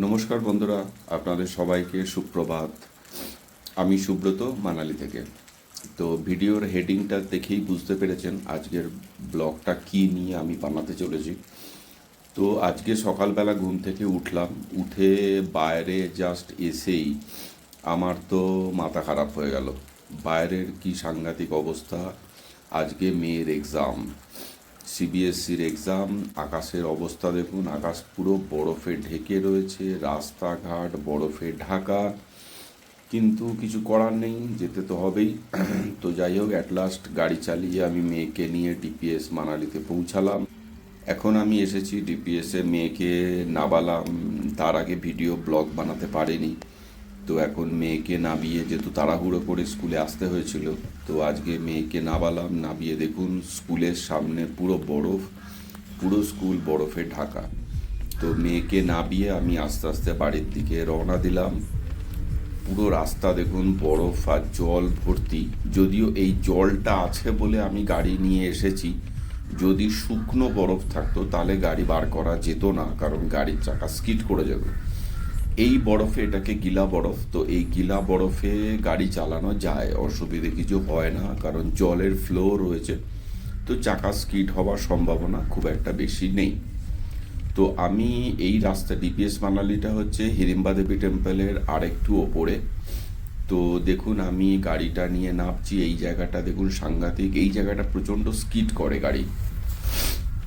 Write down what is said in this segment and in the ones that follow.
নমস্কার বন্ধুরা, আপনাদের সবাইকে সুপ্রভাত। আমি সুব্রত, মানালি থেকে। তো ভিডিওর হেডিংটা দেখেই বুঝতে পেরেছেন আজকের ব্লগটা কী নিয়ে আমি বানাতে চলেছি। তো আজকে সকালবেলা ঘুম থেকে উঠলাম, উঠে বাইরে জাস্ট এসেই আমার তো মাথা খারাপ হয়ে গেল। বাইরের কি সাংঘাতিক অবস্থা। আজকে মেয়ের এক্সাম, সিবিএসসির এক্সাম। আকাশের অবস্থা দেখুন, আকাশ পুরো বরফে ঢেকে রয়েছে, রাস্তাঘাট বরফে ঢাকা, কিন্তু কিছু করার নেই, যেতে তো হবেই। তো যাই হোক, অ্যাট লাস্ট গাড়ি চালিয়ে আমি মেয়েকে নিয়ে ডিপিএস মানালিতে পৌঁছালাম। এখন আমি এসেছি ডিপিএসে, মেয়েকে নামালাম। তার আগে ভিডিও ব্লগ বানাতে পারিনি। তো এখন মেয়েকে নামিয়ে, যেহেতু তাড়াহুড়ো করে স্কুলে আসতে হয়েছিল, তো আজকে মেয়েকে নামালাম। নামিয়ে দেখুন স্কুলের সামনে পুরো বরফ, পুরো স্কুল বরফে ঢাকা। তো মেয়েকে নামিয়ে আমি আস্তে আস্তে বাড়ির দিকে রওনা দিলাম। পুরো রাস্তা দেখুন বরফ আর জল ভর্তি। যদিও এই জলটা আছে বলে আমি গাড়ি নিয়ে এসেছি, যদি শুকনো বরফ থাকতো তাহলে গাড়ি বার করা যেত না, কারণ গাড়ির চাকা স্কিড করে যাবে। এই বরফে, এটাকে গিলা বরফ, তো এই গিলা বরফে গাড়ি চালানো যায়, অসুবিধে কিছু হয় না, কারণ জলের ফ্লো রয়েছে। তো চাকা স্কিড হওয়ার সম্ভাবনা খুব একটা বেশি নেই। তো আমি এই রাস্তা, ডিপিএস মানালিটা হচ্ছে হিড়িম্বা দেবী টেম্পলের আরেকটু ওপরে। তো দেখুন আমি গাড়িটা নিয়ে নামছি। এই জায়গাটা দেখুন সাংঘাতিক, এই জায়গাটা প্রচণ্ড স্কিড করে গাড়ি।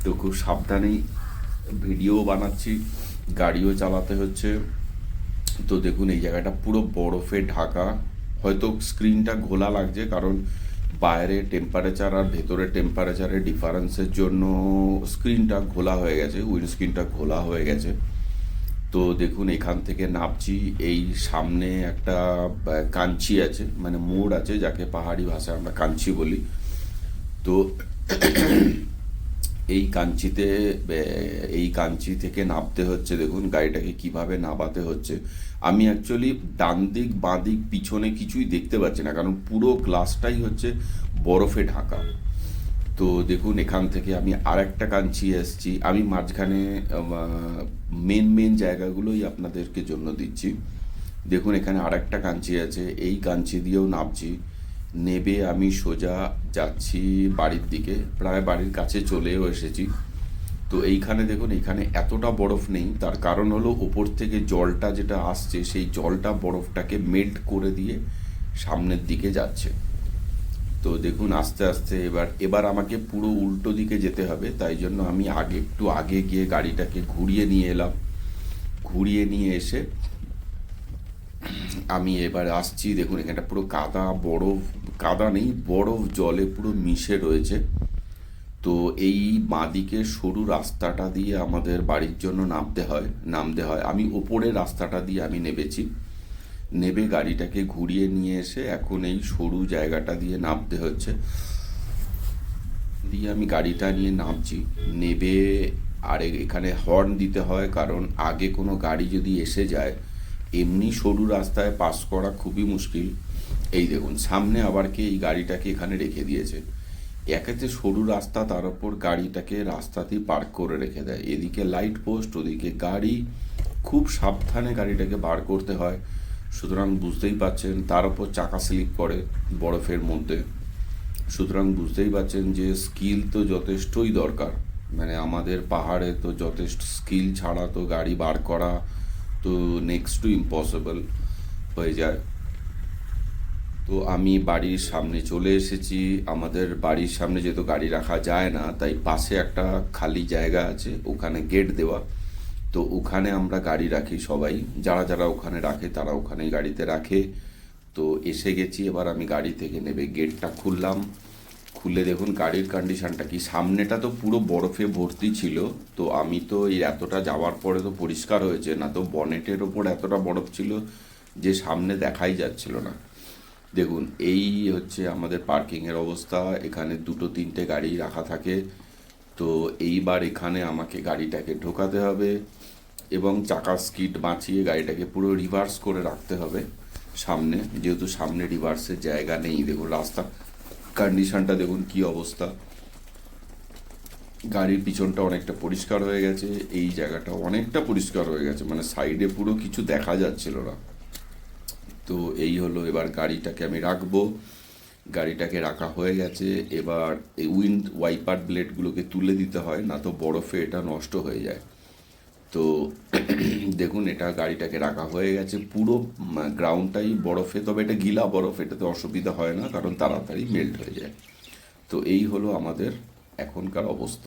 তো খুব সাবধানেই ভিডিও বানাচ্ছি, গাড়িও চালাতে হচ্ছে। তো দেখুন এই জায়গাটা পুরো বরফে ঢাকা। হয়তো স্ক্রিনটা ঘোলা লাগছে, কারণ বাইরে টেম্পারেচার আর ভেতরে টেম্পারেচারের ডিফারেন্সের জন্য স্ক্রিনটা ঘোলা হয়ে গেছে, উইন্ডস্ক্রিনটা ঘোলা হয়ে গেছে। তো দেখুন এখান থেকে নামছি। এই সামনে একটা কাঞ্চি আছে, মানে মোড় আছে, যাকে পাহাড়ি ভাষায় আমরা কাঞ্চি বলি। তো এই কাঞ্চিতে, এই কাঞ্চি থেকে নামতে হচ্ছে। দেখুন গাড়িটাকে কিভাবে নামাতে হচ্ছে। আমি অ্যাকচুয়ালি ডান দিক বাঁ দিক পিছনে কিছুই দেখতে পাচ্ছি না, কারণ পুরো গ্লাসটাই হচ্ছে বরফে ঢাকা। তো দেখুন এখান থেকে আমি আর একটা কাঞ্চি এসেছি। আমি মাঝখানে মেন মেন জায়গাগুলোই আপনাদেরকে জন্য দিচ্ছি। দেখুন এখানে আর একটা কাঞ্চি আছে, এই কাঞ্চি দিয়েও নামছি। নেবে আমি সোজা যাচ্ছি বাড়ির দিকে, প্রায় বাড়ির কাছে চলেও এসেছি। তো এইখানে দেখুন, এখানে এতটা বরফ নেই, তার কারণ হলো ওপর থেকে জলটা যেটা আসছে, সেই জলটা বরফটাকে মেল্ট করে দিয়ে সামনের দিকে যাচ্ছে। তো দেখুন আস্তে আস্তে এবার এবার আমাকে পুরো উল্টো দিকে যেতে হবে, তাই জন্য আমি একটু আগে গিয়ে গাড়িটাকে ঘুরিয়ে নিয়ে এলাম। ঘুরিয়ে নিয়ে এসে আমি এবার আসছি। দেখুন এখানটা পুরো কাদা, বরফ, কাদা নেই, বরফ জলে পুরো মিশে রয়েছে। তো এই বাঁদিকে সরু রাস্তাটা দিয়ে আমাদের বাড়ির জন্য নামতে হয়। আমি ওপরের রাস্তাটা দিয়ে আমি নেমেছি। নেবে গাড়িটাকে ঘুরিয়ে নিয়ে এসে এখন এই সরু জায়গাটা দিয়ে নামতে হচ্ছে। দিয়ে আমি গাড়িটা নিয়ে নামছি। নেবে আর এখানে হর্ন দিতে হয়, কারণ আগে কোনো গাড়ি যদি এসে যায়, এমনি সরু রাস্তায় পাস করা খুবই মুশকিল। এই দেখুন সামনে আবার কে এই গাড়িটাকে এখানে রেখে দিয়েছে। একেতে সরু রাস্তা, তার উপর গাড়িটাকে রাস্তাতেই পার্ক করে রেখে দেয়। এদিকে লাইট পোস্ট, ওদিকে গাড়ি, খুব সাবধানে গাড়িটাকে বার করতে হয়। সুতরাং বুঝতেই পারছেন, তার উপর চাকা স্লিপ করে বরফের মধ্যে। সুতরাং বুঝতেই পারছেন যে স্কিল তো যথেষ্টই দরকার। মানে আমাদের পাহাড়ে তো যথেষ্ট স্কিল ছাড়া তো গাড়ি বার করা তো নেক্সট টু ইম্পসিবল হয়ে যায়। তো আমি বাড়ির সামনে চলে এসেছি। আমাদের বাড়ির সামনে যেহেতু গাড়ি রাখা যায় না, তাই পাশে একটা খালি জায়গা আছে, ওখানে গেট দেওয়া। তো ওখানে আমরা গাড়ি রাখি সবাই, যারা যারা ওখানে রাখে তারা ওখানেই গাড়িতে রাখে। তো এসে গেছি, এবার আমি গাড়ি থেকে নেবে গেটটা খুললাম। খুলে দেখুন গাড়ির কন্ডিশনটা কি। সামনেটা তো পুরো বরফে ভর্তি ছিল, তো আমি তো এই এতটা যাওয়ার পরে তো পরিষ্কার হয়েছে, না তো বনেটের ওপর এতটা বরফ ছিল যে সামনে দেখাই যাচ্ছিল না। দেখুন এই হচ্ছে আমাদের পার্কিংয়ের অবস্থা। এখানে দুটো তিনটে গাড়ি রাখা থাকে। তো এইবার এখানে আমাকে গাড়িটাকে ঢোকাতে হবে এবং চাকা স্কিড বাঁচিয়ে গাড়িটাকে পুরো রিভার্স করে রাখতে হবে সামনে, যেহেতু সামনে রিভার্সের জায়গা নেই। দেখুন রাস্তা কন্ডিশনটা দেখুন কি অবস্থা। গাড়ির পিছনটা অনেকটা পরিষ্কার হয়ে গেছে, এই জায়গাটা অনেকটা পরিষ্কার হয়ে গেছে, মানে সাইডে পুরো কিছু দেখা যাচ্ছিল না। তো এই হলো, এবার গাড়িটাকে আমি রাখবো। গাড়িটাকে রাখা হয়ে গেছে, এবার এই উইন্ড ওয়াইপার ব্লেডগুলোকে তুলে দিতে হয়, না তো বরফে এটা নষ্ট হয়ে যায়। তো দেখুন, এটা গাড়িটাকে রাখা হয়ে গেছে, পুরো গ্রাউন্ডটাই বরফে, তবে এটা গিলা বরফ, এটাতে অসুবিধা হয় না কারণ তাড়াতাড়ি মেল্ট হয়ে যায়। তো এই হলো আমাদের এখনকার অবস্থা।